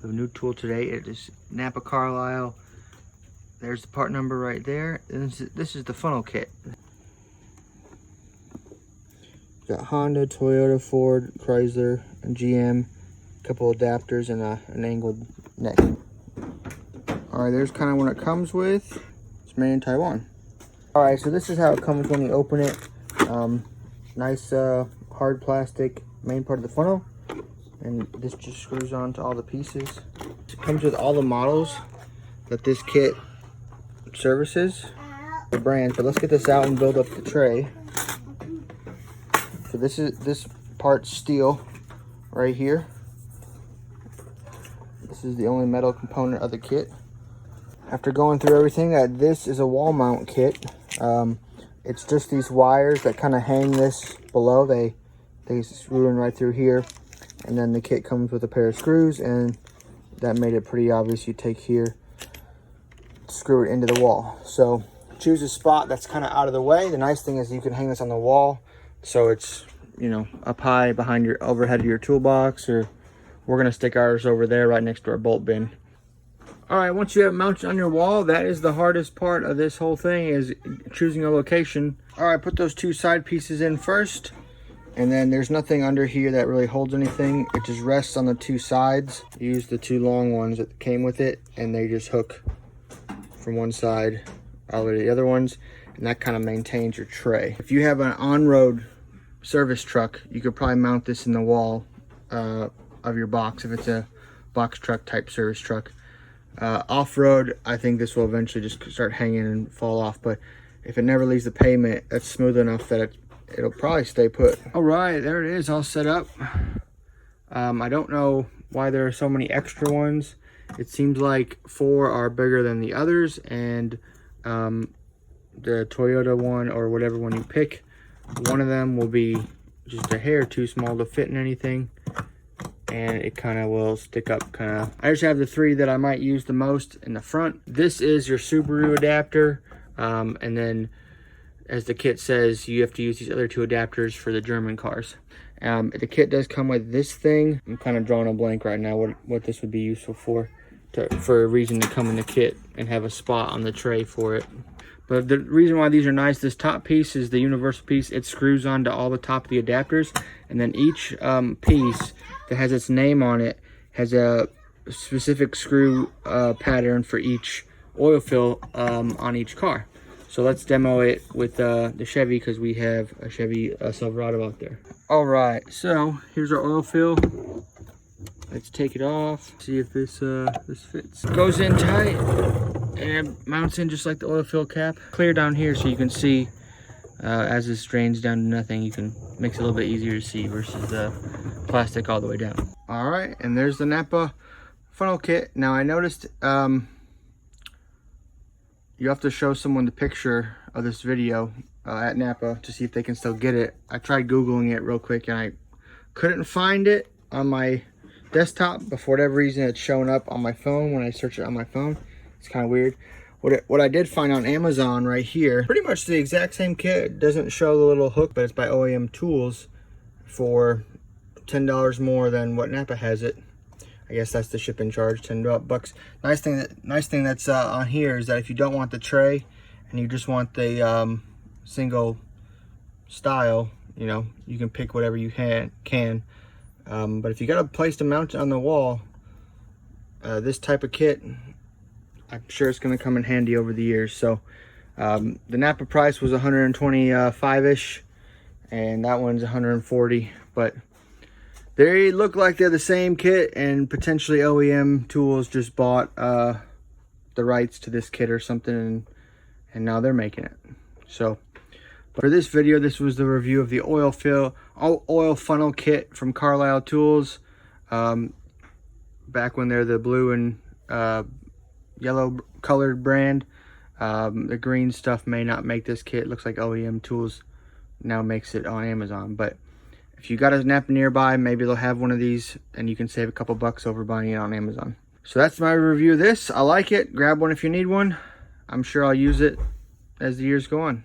The new tool today, it is Napa Carlisle. There's the part number right there. And this is the funnel kit. Got Honda, Toyota, Ford, Chrysler, and GM. A couple adapters and an angled neck. Alright, there's kind of what it comes with. It's made in Taiwan. Alright, so this is how it comes when you open it. Nice hard plastic main part of the funnel. And this just screws on to all the pieces. It comes with all the models that this kit services, the brands. But let's get this out and build up the tray. So this part's steel right here. This is the only metal component of the kit. After going through everything, this is a wall mount kit. It's just these wires that kind of hang this below. They screw in right through here. And then the kit comes with a pair of screws, and that made it pretty obvious. You take here, screw it into the wall. So choose a spot that's kind of out of the way. The nice thing is you can hang this on the wall, so it's, you know, up high behind your overhead of your toolbox, or we're gonna stick ours over there right next to our bolt bin. All right, once you have it mounted on your wall, that is the hardest part of this whole thing, is choosing a location. All right, put those two side pieces in first. And then there's nothing under here that really holds anything. It just rests on the two sides. Use the two long ones that came with it, and they just hook from one side all the way to the other ones, and that kind of maintains your tray. If you have an on-road service truck, you could probably mount this in the wall of your box if it's a box truck type service truck. Off-road, I think this will eventually just start hanging and fall off, but if it never leaves the pavement, it's smooth enough that it'll probably stay put. All right, there it is, all set up. I don't know why there are so many extra ones. It seems like 4 are bigger than the others, and the Toyota one, or whatever one you pick, one of them will be just a hair too small to fit in anything, and it kind of will stick up kind of. I just have the 3 that I might use the most in the front. This is your Subaru adapter, and then as the kit says, you have to use these other 2 adapters for the German cars. The kit does come with this thing. I'm kind of drawing a blank right now what this would be useful for a reason to come in the kit and have a spot on the tray for it. But the reason why these are nice, this top piece is the universal piece. It screws onto all the top of the adapters, and then each piece that has its name on it has a specific screw pattern for each oil fill on each car. So let's demo it with the Chevy, because we have a Chevy Silverado out there. All right, so here's our oil fill. Let's take it off, see if this fits. Goes in tight, and it mounts in just like the oil fill cap. Clear down here so you can see as this drains down to nothing. You can makes it a little bit easier to see versus the plastic all the way down. All right, and there's the Napa funnel kit. Now I noticed you have to show someone the picture of this video at Napa to see if they can still get it. I tried Googling it real quick, and I couldn't find it on my desktop, but for whatever reason it's showing up on my phone when I search it on my phone. It's kind of weird. What I did find on Amazon right here, pretty much the exact same kit. It doesn't show the little hook, but it's by OEM Tools for $10 more than what Napa has it. I guess that's the shipping charge, $10 bucks. Nice thing that's on here is that if you don't want the tray and you just want the single style, you know, you can pick whatever you can. But if you got a place to mount it on the wall, this type of kit, I'm sure it's going to come in handy over the years. So the Napa price was 125-ish, and that one's 140, but they look like they're the same kit, and potentially OEM Tools just bought the rights to this kit or something, and now they're making it. So for this video, this was the review of the oil funnel kit from Carlisle Tools. Back when they're the blue and yellow colored brand. The green stuff may not make this kit. It looks like OEM Tools now makes it on Amazon, but if you got a Napa nearby, maybe they'll have one of these, and you can save a couple bucks over buying it on Amazon. So that's my review of this. I like it. Grab one if you need one. I'm sure I'll use it as the years go on.